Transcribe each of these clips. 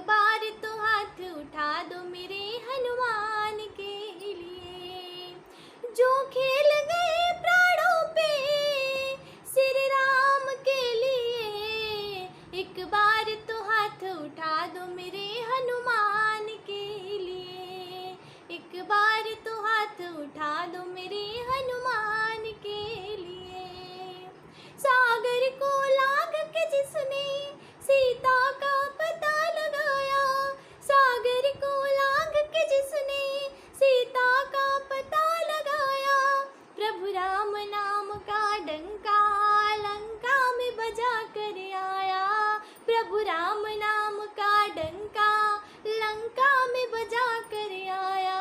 बार तो हाथ उठा दो मेरे हनुमान के लिए। जो खेल गए प्राणों पे श्री राम के लिए, एक बार तो हाथ उठा दो मेरे हनुमान के लिए। एक बार तो हाथ उठा दो मेरे हनुमान के लिए। सागर को लांघ के जिसने सीता का पता लगाया, सागर को लांघ के जिसने सीता का पता लगाया, प्रभु राम नाम का डंका लंका में बजा कर आया। प्रभु राम नाम का डंका लंका में बजा कर आया।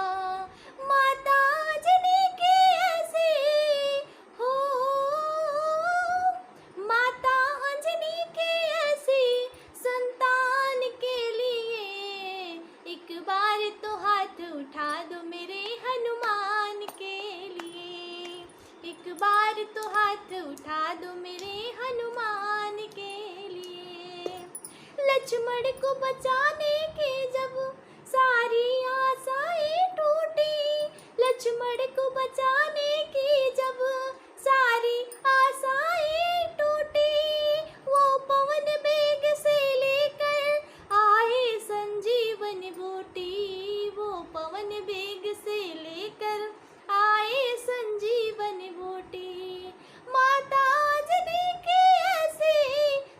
माता अंजनी के ऐसे हो, माता अंजनी के ऐसी संतान के लिए, एक बार तो हाथ उठा दो मेरे हनुमान के लिए। एक बार तो हाथ उठा दो मेरे हनुमान के लिए। लक्ष्मण को बचाने की जब सारी आशाएं टूटी, लक्ष्मण को बचाने की जब सारी आशाएं टूटी, वो पवन वेग से लेकर आए संजीवन बूटी। वो पवन वेग से लेकर आए संजीवन बूटी। माता अंजनी के ऐसे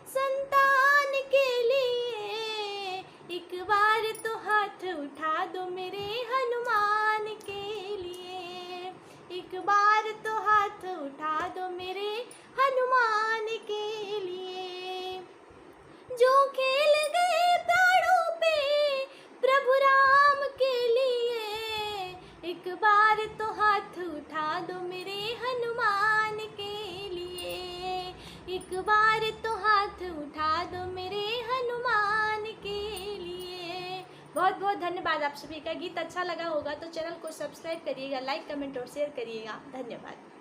संतान के लिए, एक बार तो हाथ उठा दो मेरे हनुमान के लिए। एक बार तो हाथ उठा दो मेरे हनुमान के लिए। जो खेल गए प्राणों पे प्रभु राम के लिए, एक बार तो हाथ उठा दो मेरे हनुमान के लिए। एक बार तो हाथ उठा दो मेरे हनुमान के लिए। बहुत बहुत धन्यवाद आप सभी का। गीत अच्छा लगा होगा तो चैनल को सब्सक्राइब करिएगा, लाइक कमेंट और शेयर करिएगा। धन्यवाद।